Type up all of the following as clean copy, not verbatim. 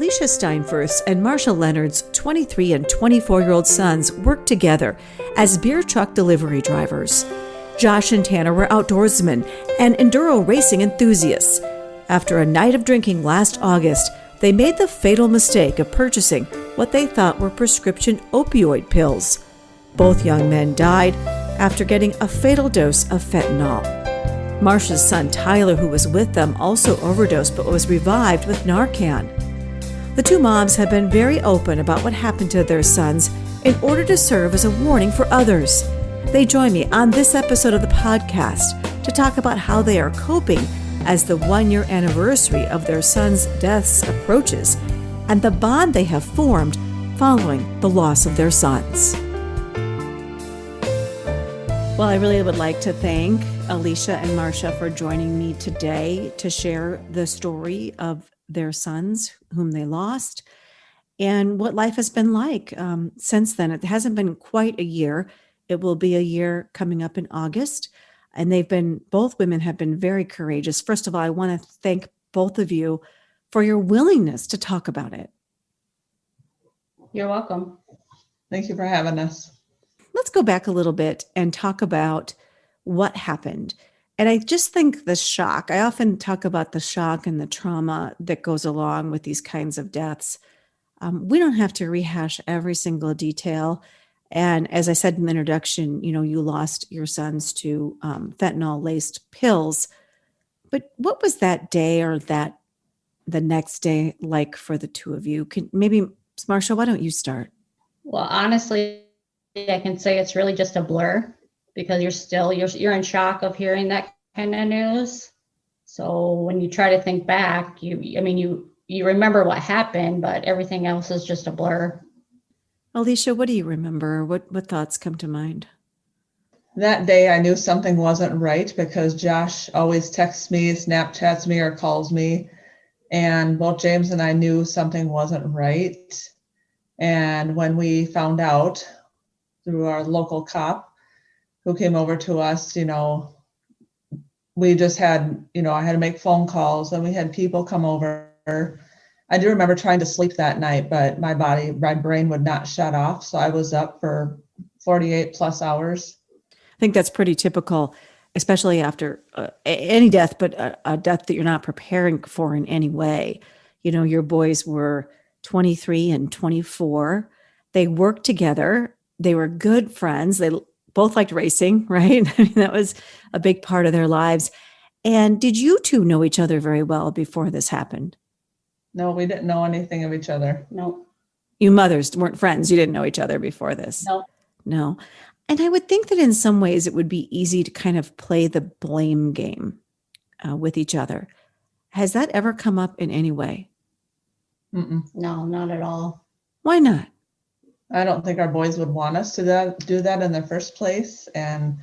Alicia Steinfurth's and Marcia Leonard's 23 and 24-year-old sons worked together as beer truck delivery drivers. Josh and Tanner were outdoorsmen and enduro racing enthusiasts. After a night of drinking last August, they made the fatal mistake of purchasing what they thought were prescription opioid pills. Both young men died after getting a fatal dose of fentanyl. Marcia's son Tyler, who was with them, also overdosed but was revived with Narcan. The two moms have been very open about what happened to their sons in order to serve as a warning for others. They join me on this episode of the podcast to talk about how they are coping as the one-year anniversary of their sons' deaths approaches and the bond they have formed following the loss of their sons. Well, I really would like to thank Alicia and Marcia for joining me today to share the story of their sons whom they lost and what life has been like since then. It hasn't been quite a year. It will be a year coming up in August. And both women have been very courageous. First of all, I want to thank both of you for your willingness to talk about it. You're welcome. Thank you for having us. Let's go back a little bit and talk about what happened. And I just think the shock, I often talk about the shock and the trauma that goes along with these kinds of deaths. We don't have to rehash every single detail. And as I said in the introduction, you lost your sons to fentanyl-laced pills. But what was that day or the next day like for the two of you? Maybe, Marcia, why don't you start? Well, honestly, I can say it's really just a blur because you're in shock of hearing that kind of news. So when you try to think back, you remember what happened, but everything else is just a blur. Alicia, what do you remember? What thoughts come to mind? That day I knew something wasn't right because Josh always texts me, Snapchats me, or calls me. And both James and I knew something wasn't right. And when we found out through our local cop who came over to us, we just had, I had to make phone calls and we had people come over. I do remember trying to sleep that night, but my brain would not shut off. So I was up for 48 plus hours. I think that's pretty typical, especially after any death, but a death that you're not preparing for in any way. Your boys were 23 and 24. They worked together. They were good friends. They both liked racing, right? That was a big part of their lives. And did you two know each other very well before this happened? No, we didn't know anything of each other. No. You mothers weren't friends. You didn't know each other before this. No. And I would think that in some ways it would be easy to kind of play the blame game with each other. Has that ever come up in any way? Mm-mm. No, not at all. Why not? I don't think our boys would want us to do that in the first place. And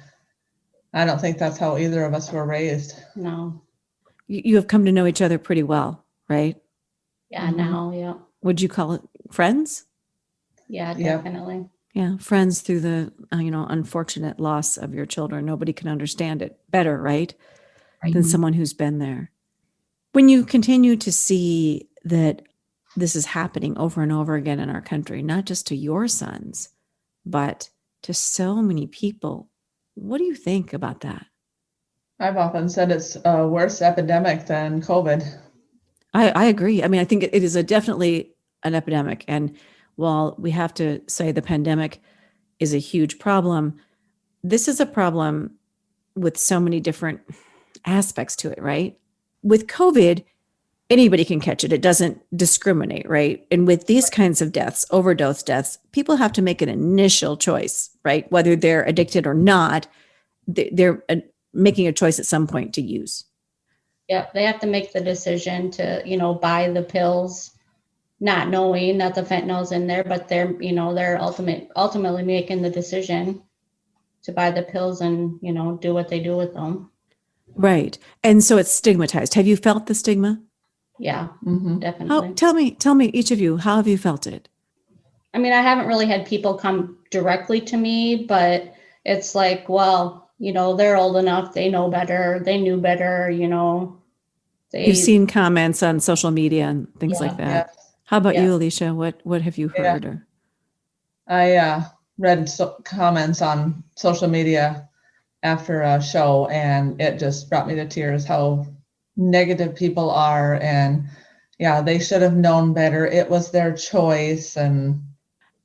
I don't think that's how either of us were raised. No. You have come to know each other pretty well, right? Yeah, now, yeah. Would you call it friends? Yeah, definitely. Yeah, friends through the unfortunate loss of your children. Nobody can understand it better, right? Than someone who's been there. When you continue to see that this is happening over and over again in our country, not just to your sons, but to so many people, what do you think about that? I've often said it's a worse epidemic than COVID. I agree. I think it is definitely an epidemic. And while we have to say the pandemic is a huge problem, this is a problem with so many different aspects to it, right? With COVID, anybody can catch it. It doesn't discriminate, right? And with these kinds of deaths, overdose deaths, people have to make an initial choice, right? Whether they're addicted or not, they're making a choice at some point to use. Yep, they have to make the decision to, buy the pills, not knowing that the fentanyl's in there, but they're ultimately making the decision to buy the pills and, do what they do with them. Right. And so it's stigmatized. Have you felt the stigma? Yeah, Mm-hmm. definitely. Tell me, each of you, how have you felt it? I haven't really had people come directly to me, but it's like, well, they're old enough, they know better, they knew better, You've seen comments on social media and things like that. How about Yeah. you, Alicia? What have you Yeah. heard? Or I read comments on social media after a show, and it just brought me to tears how negative people are. And yeah, they should have known better. It was their choice. And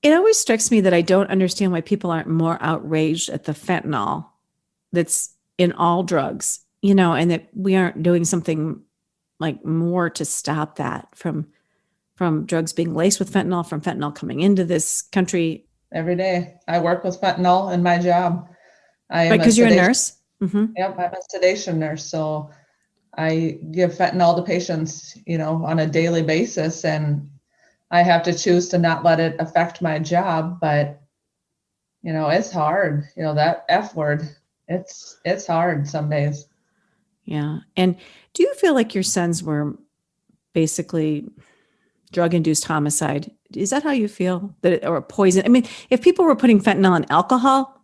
it always strikes me that I don't understand why people aren't more outraged at the fentanyl that's in all drugs, and that we aren't doing something like more to stop that from drugs being laced with fentanyl, from fentanyl coming into this country. every day I work with fentanyl in my job. I am Right, a because you're a sedation, nurse. Mm-hmm. yep, I'm a sedation nurse. So I give fentanyl to patients, on a daily basis, and I have to choose to not let it affect my job. But, it's hard, that F word, it's hard some days. Yeah. And do you feel like your sons were basically drug-induced homicide? Is that how you feel? Or poison? I mean, if people were putting fentanyl in alcohol,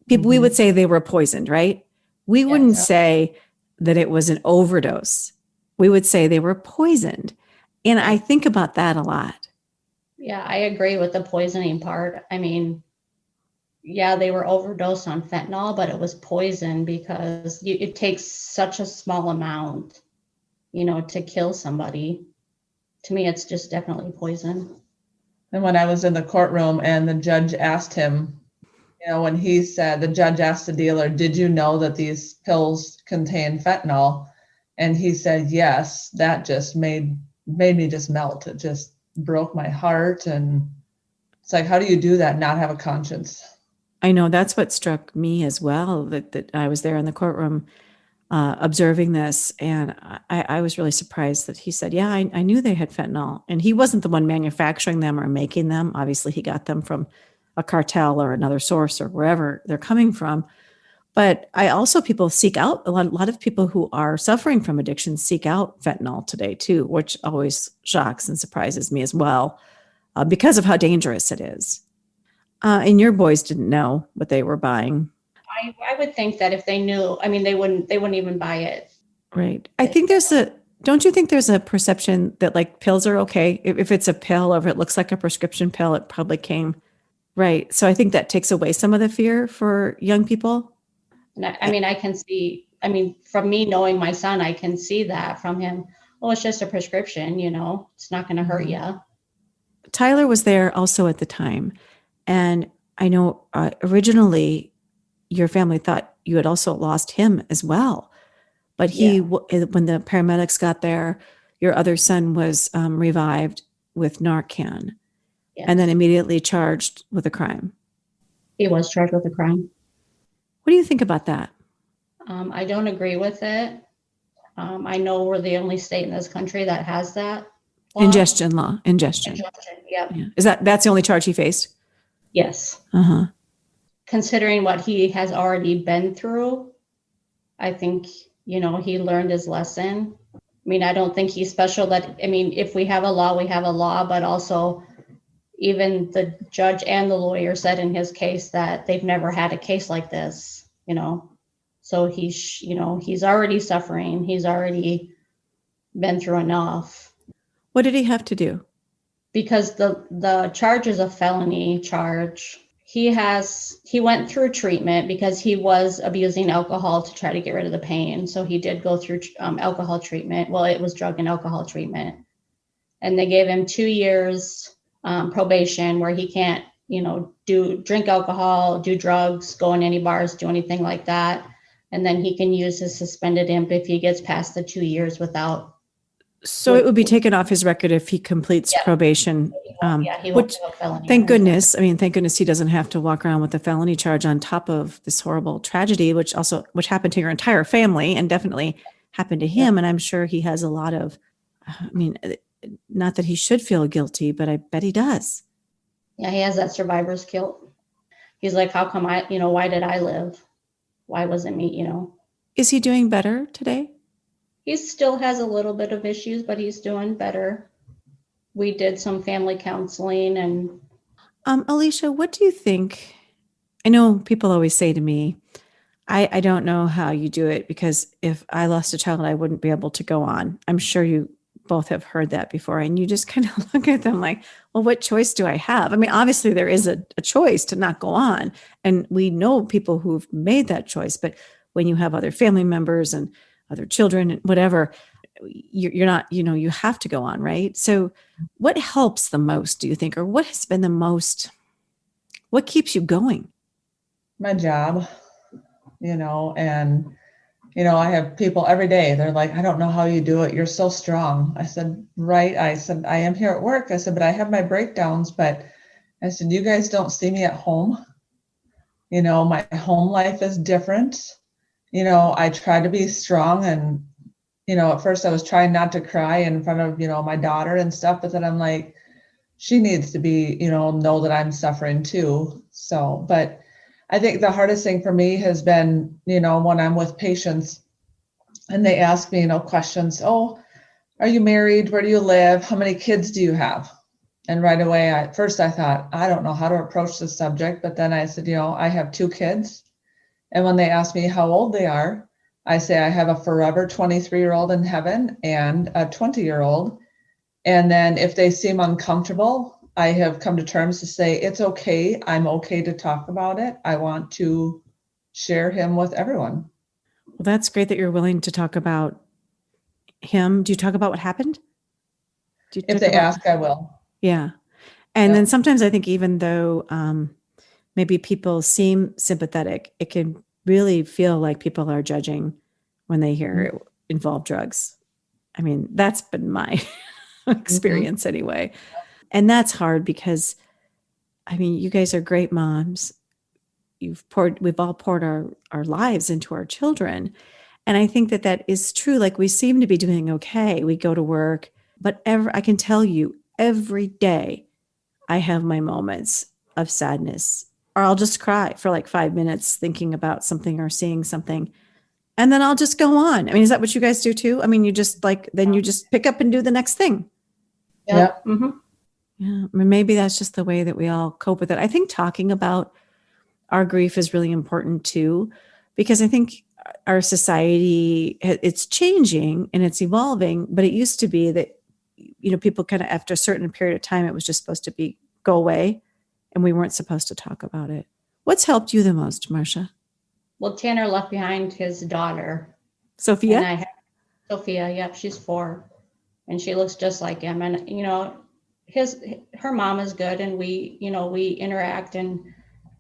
we would say they were poisoned, right? We wouldn't Yeah. say that it was an overdose. We would say they were poisoned. And I think about that a lot. Yeah, I agree with the poisoning part. I mean, yeah, they were overdosed on fentanyl, but it was poison because it takes such a small amount, to kill somebody. To me, it's just definitely poison. And when I was in the courtroom and the judge asked him, when the judge asked the dealer, did you know that these pills contain fentanyl? And he said, yes. That just made me just melt. It just broke my heart. And it's like, how do you do that and not have a conscience? I know that's what struck me as well, that I was there in the courtroom observing this. And I was really surprised that he said, yeah, I knew they had fentanyl. And he wasn't the one manufacturing them or making them. Obviously, he got them from a cartel or another source or wherever they're coming from. But people seek out, a lot of people who are suffering from addiction seek out fentanyl today too, which always shocks and surprises me as well, because of how dangerous it is. And your boys didn't know what they were buying. I would think that if they knew, I mean, they wouldn't even buy it. Right. I think don't you think there's a perception that like pills are okay? If it's a pill or if it looks like a prescription pill, it probably came. Right. So I think that takes away some of the fear for young people. And I can see, from me knowing my son, I can see that from him. Oh, it's just a prescription, it's not going to hurt you. Tyler was there also at the time. And I know originally your family thought you had also lost him as well. But when the paramedics got there, your other son was revived with Narcan, and then immediately charged with a crime. He was charged with a crime. What do you think about that? I don't agree with it. I know we're the only state in this country that has that law. Ingestion law. Ingestion. Yep. Yeah. That's the only charge he faced? Yes. Uh-huh. Considering what he has already been through, I think, he learned his lesson. I don't think he's special if we have a law, we have a law, but also even the judge and the lawyer said in his case that they've never had a case like this, so he's already suffering. He's already been through enough. What did he have to do? Because the charge is a felony charge. He went through treatment because he was abusing alcohol to try to get rid of the pain. So he did go through alcohol treatment. Well, it was drug and alcohol treatment. And they gave him 2 years probation where he can't, drink alcohol, do drugs, go in any bars, do anything like that. And then he can use his suspended imp if he gets past the 2 years without. So it would be taken off his record if he completes probation. He won't have a felony. Thank goodness. Thank goodness he doesn't have to walk around with a felony charge on top of this horrible tragedy, which happened to your entire family and definitely happened to him. And I'm sure he has a lot of, not that he should feel guilty, but I bet he does. Yeah, he has that survivor's guilt. He's like, how come why did I live? Why wasn't me, Is he doing better today? He still has a little bit of issues, but he's doing better. We did some family counseling and. Alicia, what do you think? I know people always say to me, I don't know how you do it because if I lost a child, I wouldn't be able to go on. I'm sure you both have heard that before. And you just kind of look at them like, well, what choice do I have? I mean, obviously there is a choice to not go on. And we know people who've made that choice. But when you have other family members and other children and whatever, you're not, you have to go on, right? So what helps the most, do you think? Or what has been what keeps you going? My job, and I have people every day. They're like, I don't know how you do it. You're so strong. I said, right. I said, I am here at work. I said, but I have my breakdowns. But I said, you guys don't see me at home. My home life is different. I try to be strong. And, at first I was trying not to cry in front of, my daughter and stuff. But then I'm like, she needs to be, know that I'm suffering too. So, but I think the hardest thing for me has been, when I'm with patients and they ask me, questions. Oh, are you married? Where do you live? How many kids do you have? And right away, at first I thought, I don't know how to approach the subject. But then I said, I have 2 kids. And when they ask me how old they are, I say, I have a forever 23-year-old in heaven and a 20-year-old. And then if they seem uncomfortable, I have come to terms to say, it's okay. I'm okay to talk about it. I want to share him with everyone. Well, that's great that you're willing to talk about him. Do you talk about what happened? If they ask, I will. Yeah. And then sometimes I think even though maybe people seem sympathetic, it can really feel like people are judging when they hear it involve drugs. I mean, that's been my experience anyway. And that's hard because, I mean, you guys are great moms. We've all poured our lives into our children. And I think that is true. Like, we seem to be doing okay. We go to work, but I can tell you every day I have my moments of sadness, or I'll just cry for like 5 minutes thinking about something or seeing something. And then I'll just go on. I mean, is that what you guys do too? I mean, you just then you just pick up and do the next thing. Yeah. Mm-hmm. Yeah. I mean, maybe that's just the way that we all cope with it. I think talking about our grief is really important too, because I think our society, it's changing and it's evolving, but it used to be that, people kind of, after a certain period of time, it was just supposed to go away and we weren't supposed to talk about it. What's helped you the most, Marcia? Well, Tanner left behind his daughter. Sophia? And I have Sophia. Yep. She's 4 and she looks just like him. And, her mom is good. And we interact. And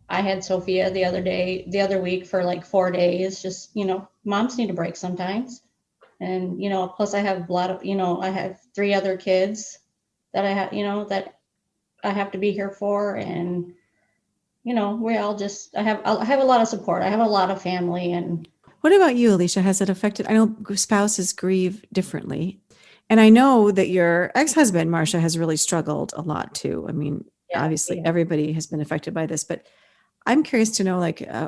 I had Sophia the other week for like 4 days, just, moms need a break sometimes. And, plus I have a lot of, I have 3 other kids that I have, that I have to be here for. And, we all just, I have a lot of support. I have a lot of family. And what about you, Alicia? Has it affected? I know spouses grieve differently. And I know that your ex-husband, Marcia, has really struggled a lot too. I mean, obviously everybody has been affected by this, but I'm curious to know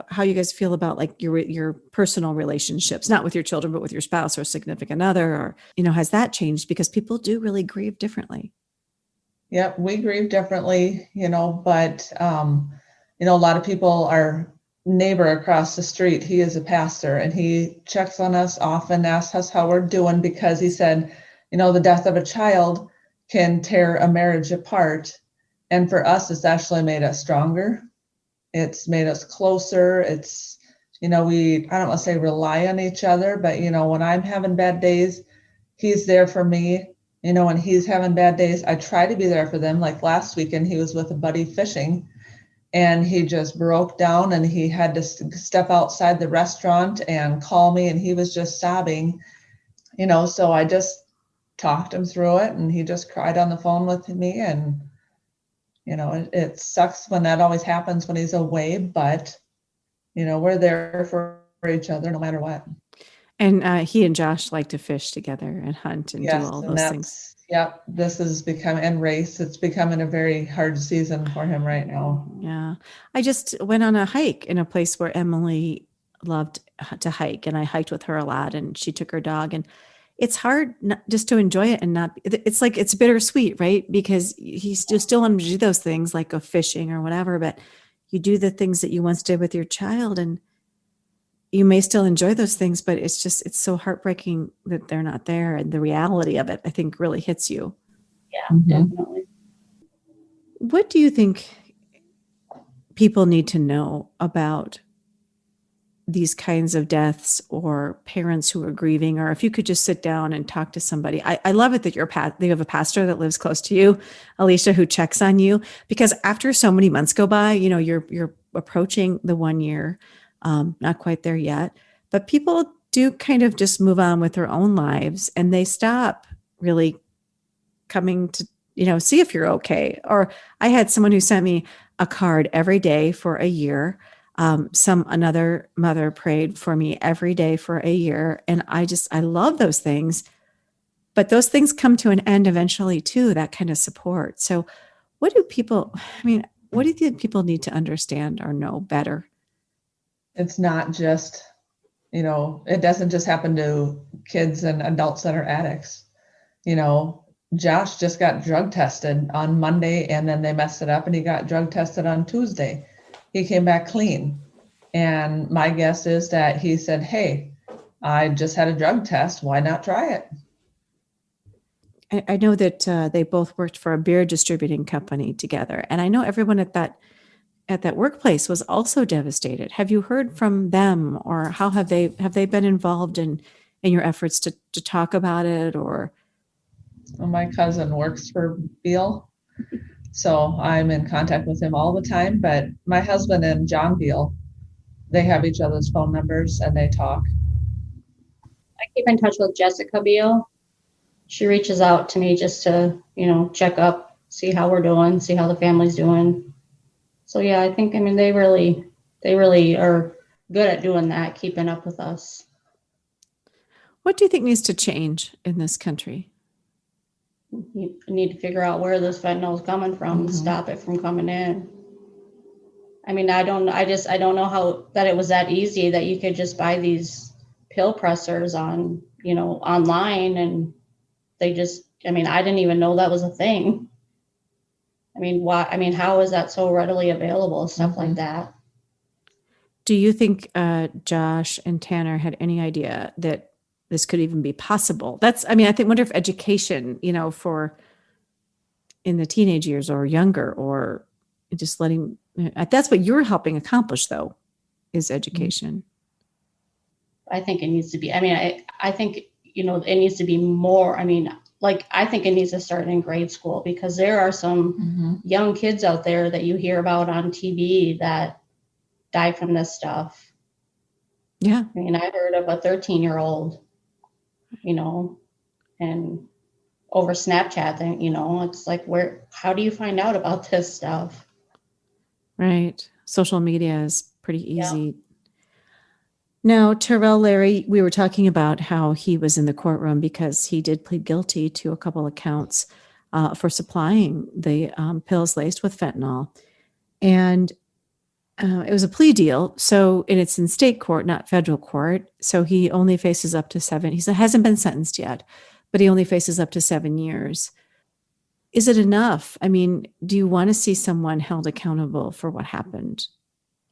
how you guys feel about like your personal relationships, not with your children, but with your spouse or significant other, or, has that changed? Because people do really grieve differently. Yep. We grieve differently, but, a lot of people, our neighbor across the street, he is a pastor and he checks on us often, asks us how we're doing, because he said, the death of a child can tear a marriage apart. And for us, it's actually made us stronger. It's made us closer. It's, I don't want to say rely on each other, but, when I'm having bad days, he's there for me. When he's having bad days, I try to be there for them. Like last weekend, he was with a buddy fishing and he just broke down and he had to step outside the restaurant and call me and he was just sobbing, so I just talked him through it and he just cried on the phone with me. And, it sucks when that always happens when he's away, but, we're there for each other no matter what. And he and Josh like to fish together and hunt and do all those things. Yep. This is becoming, and race, it's becoming a very hard season for him right now. Yeah. I just went on a hike in a place where Emily loved to hike, and I hiked with her a lot, and she took her dog, and it's hard just to enjoy it and not, it's like, it's bittersweet, right? Because he still wanted to do those things like go fishing or whatever, but you do the things that you once did with your child and you may still enjoy those things, but it's so heartbreaking that they're not there. And the reality of it, I think, really hits you. Yeah, definitely. What do you think people need to know about these kinds of deaths, or parents who are grieving, or if you could just sit down and talk to somebody? I love it that you have a pastor that lives close to you, Alicia, who checks on you, because after so many months go by, you're approaching the 1 year, not quite there yet, but people do kind of just move on with their own lives, and they stop really coming to, see if you're okay. Or I had someone who sent me a card every day for a year. Another mother prayed for me every day for a year. And I love those things, but those things come to an end eventually too, that kind of support. So what do you think people need to understand or know better? It's not just, it doesn't just happen to kids and adults that are addicts. Josh just got drug tested on Monday, and then they messed it up and he got drug tested on Tuesday. He came back clean. And my guess is that he said, hey, I just had a drug test. Why not try it? I know that they both worked for a beer distributing company together. And I know everyone at that workplace was also devastated. Have you heard from them, or how have they been involved in your efforts to talk about it? Or Well, my cousin works for Beal, so I'm in contact with him all the time. But my husband and John Beal, they have each other's phone numbers and they talk. I keep in touch with Jessica Beal. She reaches out to me just to, check up, see how we're doing, see how the family's doing. So yeah, I think, they really are good at doing that, keeping up with us. what do you think needs to change in this country? You need to figure out where this fentanyl is coming from and stop it from coming in. I don't know how that it was that easy that you could just buy these pill pressers on, online, and they just, I didn't even know that was a thing. Why? How is that so readily available? Stuff like that. Do you think Josh and Tanner had any idea that this could even be possible? Wonder if education, for in the teenage years or younger, or just letting, that's what you're helping accomplish though, is education. I think it needs to be, I think, it needs to be more, I think it needs to start in grade school, because there are some young kids out there that you hear about on TV that die from this stuff. Yeah. I heard of a 13-year-old, and over Snapchat, and, it's like, how do you find out about this stuff? Right. Social media is pretty easy. Yeah. Now, Terrell, Larry, we were talking about how he was in the courtroom because he did plead guilty to a couple of counts for supplying the pills laced with fentanyl. And it was a plea deal. So, and it's in state court, not federal court. So he only faces up to 7. He hasn't been sentenced yet, but he only faces up to 7 years. Is it enough? Do you want to see someone held accountable for what happened?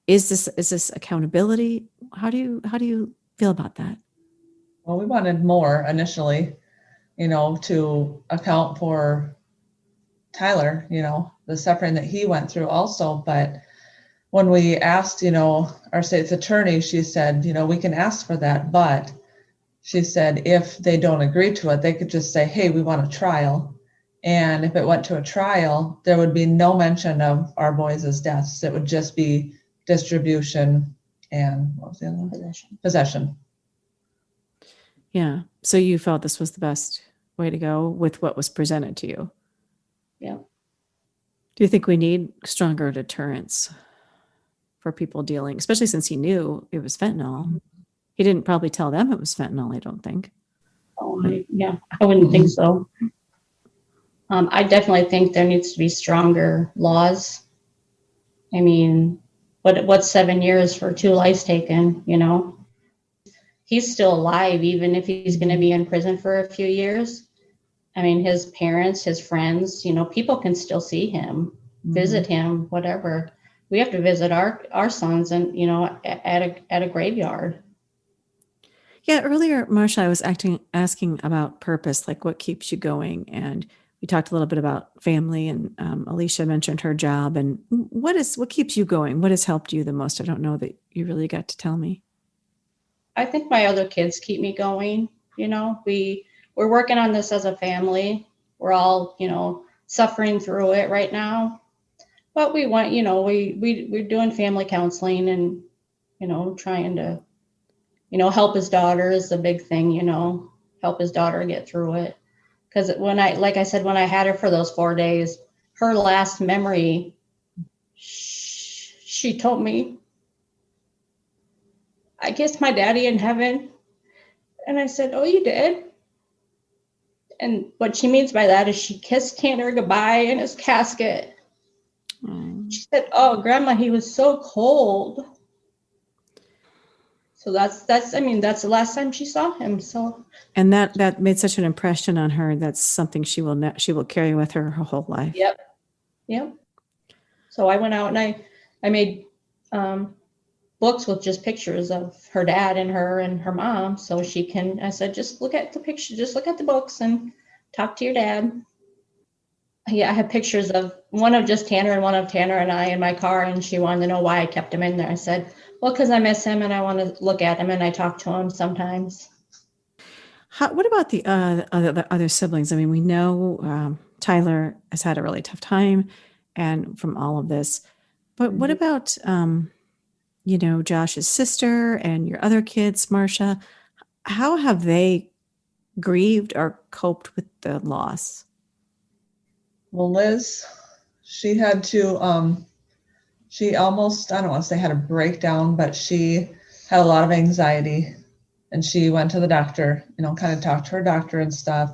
Is this accountability? How do you feel about that? Well, we wanted more initially, to account for Tyler, the suffering that he went through also. But when we asked, our state's attorney, she said, we can ask for that, but she said if they don't agree to it, they could just say, hey, we want a trial. And if it went to a trial, there would be no mention of our boys' deaths. It would just be distribution and what was the other one? Possession. Yeah. So you felt this was the best way to go with what was presented to you? Yeah. Do you think we need stronger deterrence for people dealing, especially since he knew it was fentanyl? He didn't probably tell them it was fentanyl, I don't think. Oh, I wouldn't think so. I definitely think there needs to be stronger laws. What's 7 years for 2 lives taken, He's still alive, even if he's going to be in prison for a few years. His parents, his friends, people can still see him, visit him, whatever. We have to visit our sons and, at a graveyard. Yeah, earlier, Marsha, I was asking about purpose, like what keeps you going. And we talked a little bit about family, and Alicia mentioned her job. And what keeps you going? What has helped you the most? I don't know that you really got to tell me. I think my other kids keep me going. We're working on this as a family. We're all, suffering through it right now. But we want, we're doing family counseling and, trying to, help his daughter is the big thing, help his daughter get through it. Because like I said, when I had her for those 4 days, her last memory, she told me, I kissed my daddy in heaven. And I said, oh, you did? And what she means by that is she kissed Tanner goodbye in his casket. She said, oh, Grandma, he was so cold. So that's the last time she saw him. So, and that made such an impression on her. That's something she will carry with her whole life. Yep. So I went out and I made books with just pictures of her dad and her mom, so I said, just look at the picture, just look at the books and talk to your dad. Yeah, I have pictures of one of just Tanner and one of Tanner and I in my car, and she wanted to know why I kept him in there. I said, well, because I miss him and I want to look at him and I talk to him sometimes. What about the other siblings? I mean, we know Tyler has had a really tough time and from all of this, but what about Josh's sister and your other kids, Marsha? How have they grieved or coped with the loss? Well, Liz, she had to, she almost, I don't want to say had a breakdown, but she had a lot of anxiety, and she went to the doctor, kind of talked to her doctor and stuff,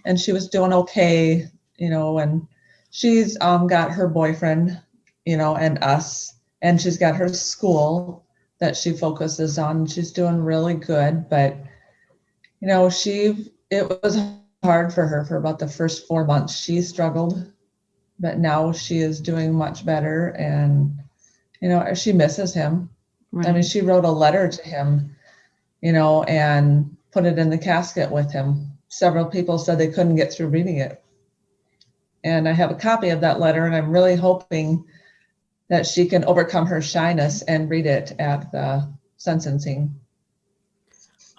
and she was doing okay, and she's got her boyfriend, and us, and she's got her school that she focuses on. She's doing really good, but it was hard for her for about the first 4 months. She struggled, but now she is doing much better, and she misses him. Right. I mean, she wrote a letter to him, and put it in the casket with him. Several people said they couldn't get through reading it, and I have a copy of that letter, and I'm really hoping that she can overcome her shyness and read it at the sentencing.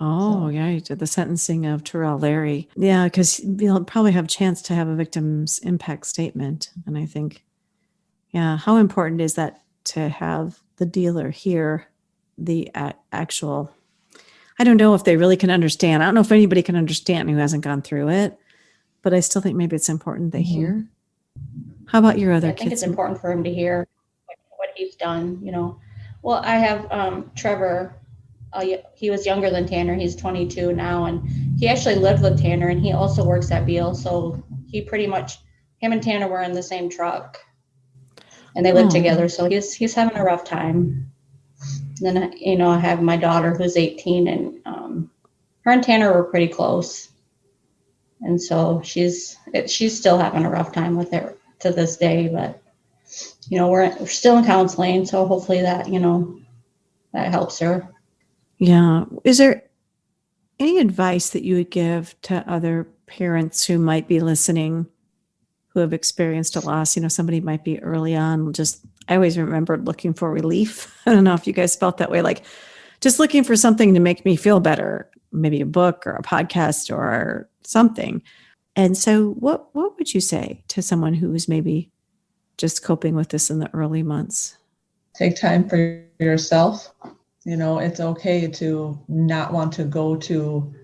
Oh, yeah, the sentencing of Terrell Larry. Yeah, because you'll probably have a chance to have a victim's impact statement. And I think, how important is that to have the dealer hear the actual, I don't know if they really can understand. I don't know if anybody can understand who hasn't gone through it, but I still think maybe it's important they hear. How about your other kids? I think it's important for him to hear what he's done, Well, I have Trevor. He was younger than Tanner. He's 22 now, and he actually lived with Tanner, and he also works at Beale. So he pretty much, him and Tanner were in the same truck, and they lived together. So he's having a rough time. And then I have my daughter who's 18, and her and Tanner were pretty close, and so she's still having a rough time with it to this day. But we're still in counseling, so hopefully that that helps her. Yeah. Is there any advice that you would give to other parents who might be listening, who have experienced a loss? Somebody might be early on. I always remembered looking for relief. I don't know if you guys felt that way, like just looking for something to make me feel better, maybe a book or a podcast or something. And so what would you say to someone who is maybe just coping with this in the early months? Take time for yourself. It's okay to not want to go to,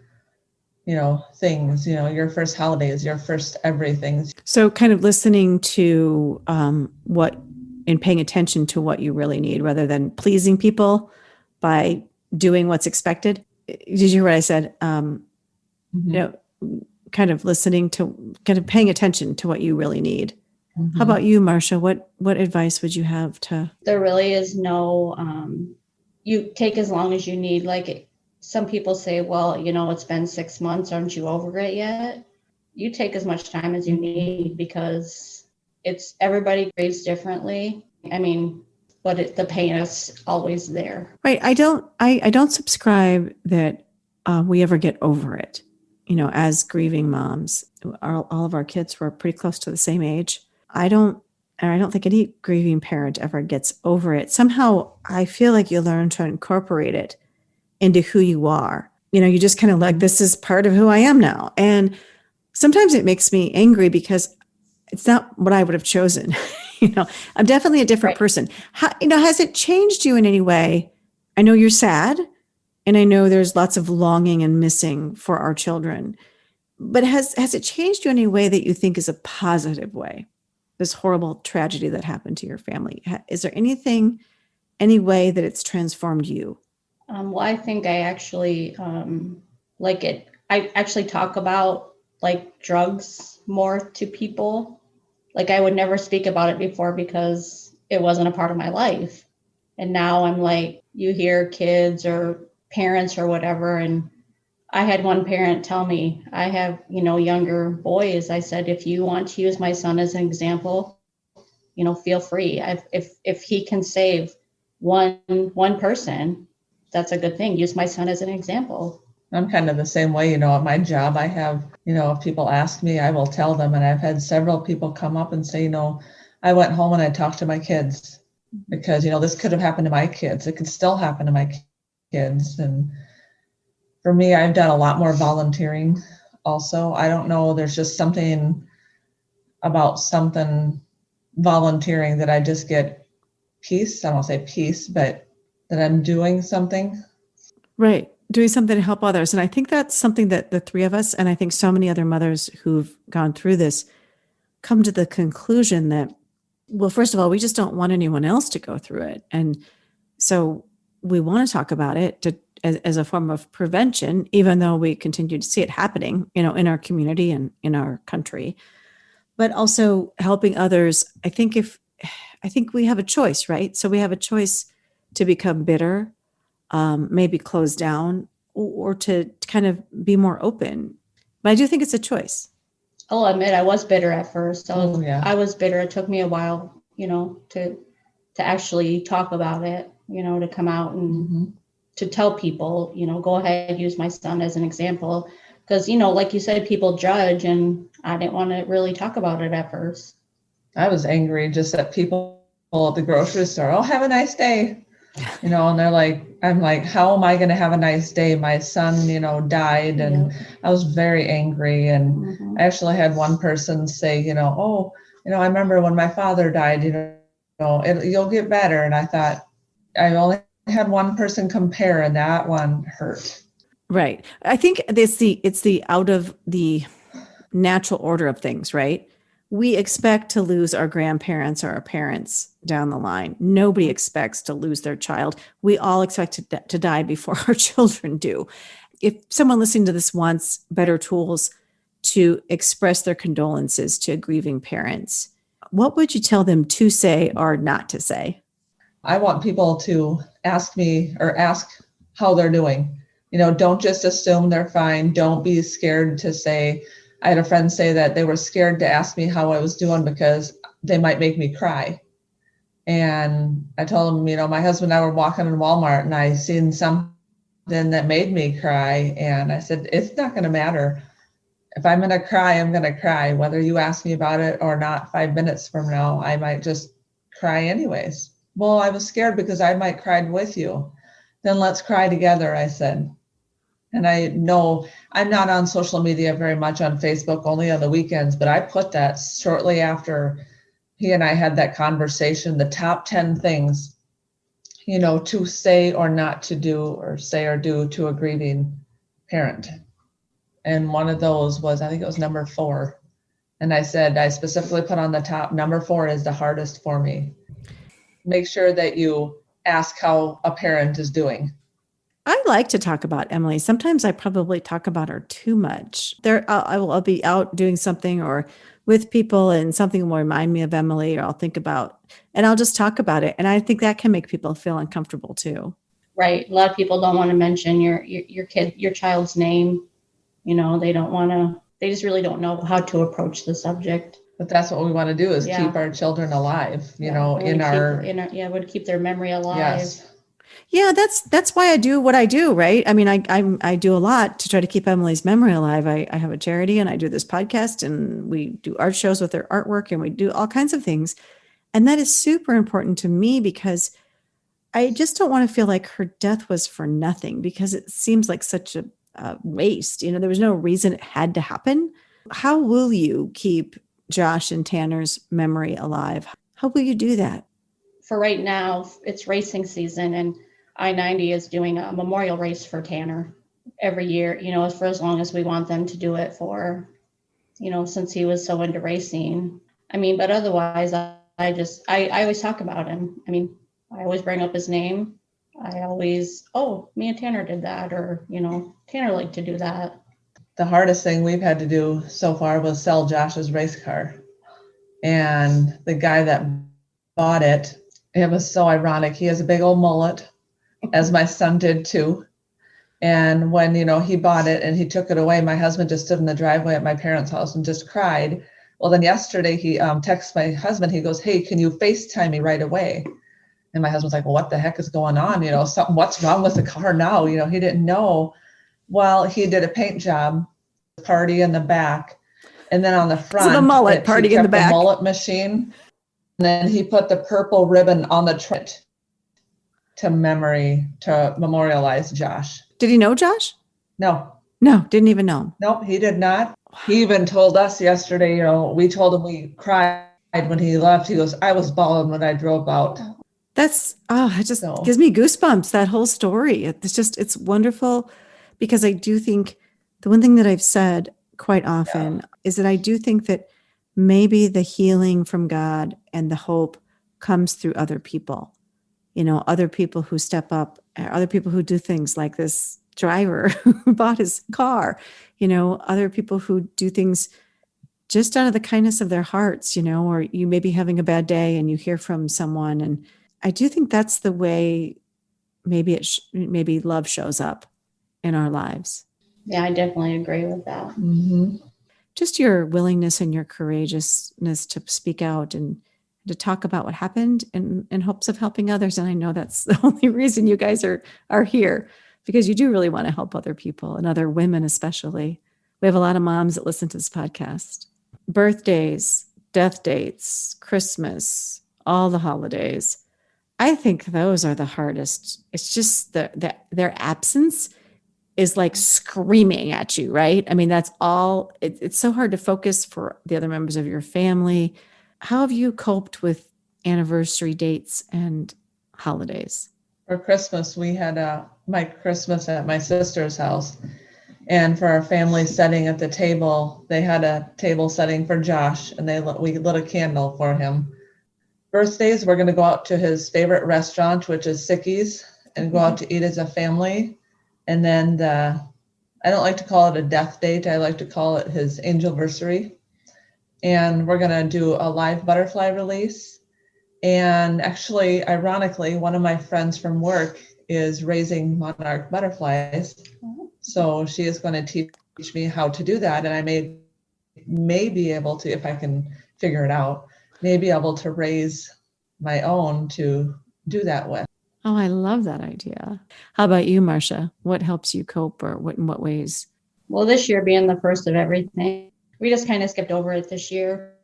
things, your first holidays, your first everything. So kind of listening to and paying attention to what you really need rather than pleasing people by doing what's expected. Did you hear what I said? Kind of listening to, kind of paying attention to what you really need. Mm-hmm. How about you, Marsha? What advice would you have to? There really is no, you take as long as you need. Like some people say, well, it's been 6 months. Aren't you over it yet? You take as much time as you need because everybody grieves differently. I mean, but the pain is always there. Right. I don't subscribe that we ever get over it. As grieving moms, all of our kids were pretty close to the same age. I don't think any grieving parent ever gets over it. Somehow I feel like you learn to incorporate it into who you are. You just kind of like, this is part of who I am now. And sometimes it makes me angry because it's not what I would have chosen. I'm definitely a different person. Has it changed you in any way? I know you're sad, and I know there's lots of longing and missing for our children, but has it changed you in any way that you think is a positive way? This horrible tragedy that happened to your family. Is there any way that it's transformed you? Well, I think I actually like it. I actually talk about like drugs more to people. Like I would never speak about it before because it wasn't a part of my life. And now I'm like, you hear kids or parents or whatever. And I had one parent tell me, I have, younger boys. I said, if you want to use my son as an example, feel free. If he can save one person, that's a good thing. Use my son as an example. I'm kind of the same way, at my job, I have, if people ask me, I will tell them. And I've had several people come up and say, I went home and I talked to my kids because, this could have happened to my kids. It could still happen to my kids. And for me, I've done a lot more volunteering also. I don't know, there's just something about volunteering that I just get peace. I don't want to say peace, but that I'm doing something. Right. Doing something to help others. And I think that's something that the three of us, and I think so many other mothers who've gone through this, come to the conclusion that, well, first of all, we just don't want anyone else to go through it. And so we want to talk about it as a form of prevention, even though we continue to see it happening, in our community and in our country, but also helping others. I think we have a choice, right? So we have a choice to become bitter, maybe close down, or to kind of be more open. But I do think it's a choice. I'll admit I was bitter at first. Yeah. I was bitter. It took me a while, to actually talk about it, to come out and to tell people, go ahead, use my son as an example. Because, like you said, people judge, and I didn't want to really talk about it at first. I was angry just at people at the grocery store. Oh, have a nice day. And they're like, I'm like, how am I going to have a nice day? My son, died, and I was very angry. And I actually had one person say, I remember when my father died, you'll get better. And I thought, I only had one person compare, and that one hurt. Right. I think it's the out of the natural order of things, right? We expect to lose our grandparents or our parents down the line. Nobody expects to lose their child. We all expect to die before our children do. If someone listening to this wants better tools to express their condolences to grieving parents, what would you tell them to say or not to say? I want people to ask me or ask how they're doing. Don't just assume they're fine. Don't be scared to say. I had a friend say that they were scared to ask me how I was doing because they might make me cry. And I told them, my husband and I were walking in Walmart and I seen something that made me cry. And I said, it's not going to matter. If I'm going to cry, I'm going to cry. Whether you ask me about it or not, 5 minutes from now, I might just cry anyways. Well, I was scared because I might cry with you. Then let's cry together, I said. And I know I'm not on social media very much, on Facebook, only on the weekends, but I put that shortly after he and I had that conversation, the top 10 things, to say or not to do, or say or do to a grieving parent. And one of those was, I think it was number 4. And I said, I specifically put on the top, number 4 is the hardest for me. Make sure that you ask how a parent is doing. I like to talk about Emily. Sometimes I probably talk about her too much. I'll be out doing something or with people and something will remind me of Emily, or I'll think about, and I'll just talk about it. And I think that can make people feel uncomfortable too. Right. A lot of people don't want to mention your child's name. They don't want to, they just really don't know how to approach the subject. But that's what we want to do is keep our children alive, would keep their memory alive. Yes. Yeah, that's why I do what I do, right? I mean, I do a lot to try to keep Emily's memory alive. I have a charity and I do this podcast and we do art shows with their artwork and we do all kinds of things. And that is super important to me because I just don't want to feel like her death was for nothing because it seems like such a waste. You know, there was no reason it had to happen. How will you keep Josh and Tanner's memory alive? How will you do that? For right now, it's racing season, and I-90 is doing a memorial race for Tanner every year, you know, for as long as we want them to do it for, you know, since he was so into racing. I mean, but otherwise, I always talk about him. I mean, I always bring up his name. I always, oh, me and Tanner did that, or, you know, Tanner liked to do that. The hardest thing we've had to do so far was sell Josh's race car. And the guy that bought it, it was so ironic. He has a big old mullet, as my son did too. And when, you know, he bought it and he took it away, my husband just stood in the driveway at my parents' house and just cried. Well, then yesterday he texts my husband. He goes, "Hey, can you FaceTime me right away?" And my husband's like, "Well, what the heck is going on? You know, what's wrong with the car now?" You know, he didn't know. Well, he did a paint job, party in the back. And then on the front, So the mullet party in the back. The mullet machine. And then he put the purple ribbon on the trunk to memorialize Josh. Did he know Josh? No. No, didn't even know him. Nope, he did not. He even told us yesterday, you know, we told him we cried when he left. He goes, "I was bawling when I drove out." It just gives me goosebumps, that whole story. It's wonderful because I do think the one thing that I've said quite often is that I do think that maybe the healing from God and the hope comes through other people, you know, other people who step up, other people who do things like this driver who bought his car, you know, other people who do things just out of the kindness of their hearts, you know, or you may be having a bad day and you hear from someone. And I do think that's the way maybe maybe love shows up in our lives. Yeah, I definitely agree with that. Mm-hmm. Just your willingness and your courageousness to speak out and to talk about what happened in hopes of helping others. And I know that's the only reason you guys are here, because you do really want to help other people and other women especially. We have a lot of moms that listen to this podcast. Birthdays, death dates, Christmas, all the holidays. I think those are the hardest. It's just their absence is like screaming at you, right? I mean, that's all. It's so hard to focus for the other members of your family. How have you coped with anniversary dates and holidays? For Christmas, we had my Christmas at my sister's house. And for our family setting at the table, they had a table setting for Josh, and we lit a candle for him. Birthdays, we're going to go out to his favorite restaurant, which is Sicky's, and go out to eat as a family. And then I don't like to call it a death date. I like to call it his angelversary. And we're going to do a live butterfly release. And actually, ironically, one of my friends from work is raising monarch butterflies. So she is going to teach me how to do that. And I may be able to, if I can figure it out, may be able to raise my own to do that with. Oh, I love that idea. How about you, Marcia? What helps you cope, or in what ways? Well, this year being the first of everything, we just kind of skipped over it this year.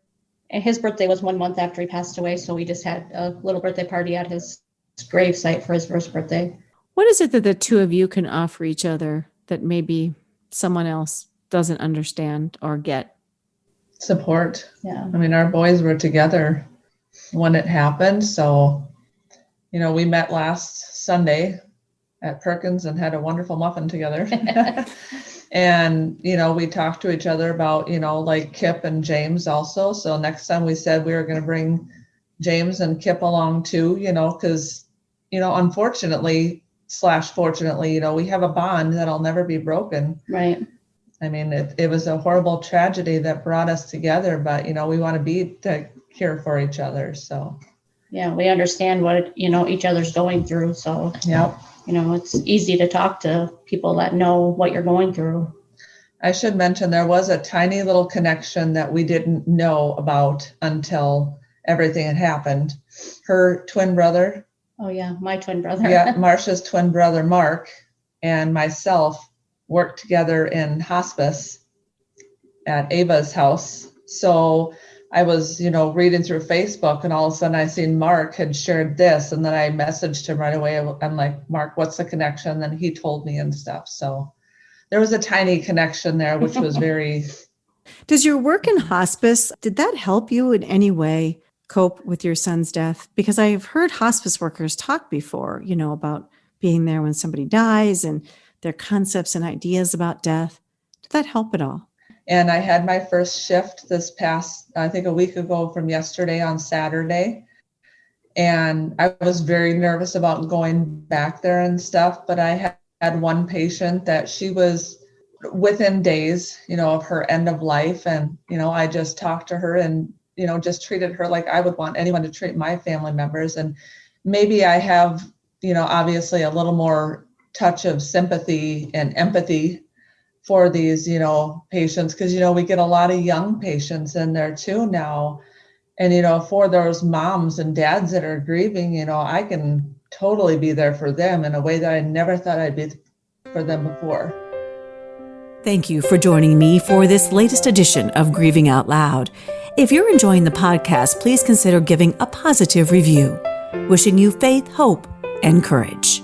And his birthday was 1 month after he passed away. So we just had a little birthday party at his grave site for his first birthday. What is it that the two of you can offer each other that maybe someone else doesn't understand or get? Support. Yeah. I mean, our boys were together when it happened. So, you know, we met last Sunday at Perkins and had a wonderful muffin together. And, you know, we talked to each other about, you know, like Kip and James also. So next time we said we were going to bring James and Kip along too, you know, because, you know, unfortunately / fortunately, you know, we have a bond that'll never be broken. Right. I mean, it was a horrible tragedy that brought us together, but, you know, we want to be here for each other. So, yeah, we understand what, you know, each other's going through. So, yeah. You know, it's easy to talk to people that know what you're going through. I should mention there was a tiny little connection that we didn't know about until everything had happened. Her twin brother Oh yeah, my twin brother. Yeah, Marcia's twin brother, Mark, and myself worked together in hospice at Ava's house. So I was, reading through Facebook, and all of a sudden I seen Mark had shared this, and then I messaged him right away. I'm like, Mark, what's the connection? And then he told me and stuff. So there was a tiny connection there, which was very. Does your work in hospice, did that help you in any way cope with your son's death? Because I've heard hospice workers talk before, about being there when somebody dies and their concepts and ideas about death. Did that help at all? And I had my first shift this past, I think a week ago from yesterday on Saturday. And I was very nervous about going back there and stuff, but I had one patient that she was within days, of her end of life. And, I just talked to her and, just treated her like I would want anyone to treat my family members. And maybe I have, obviously a little more touch of sympathy and empathy for these, patients, because, we get a lot of young patients in there too now. And, for those moms and dads that are grieving, I can totally be there for them in a way that I never thought I'd be for them before. Thank you for joining me for this latest edition of Grieving Out Loud. If you're enjoying the podcast, please consider giving a positive review. Wishing you faith, hope, and courage.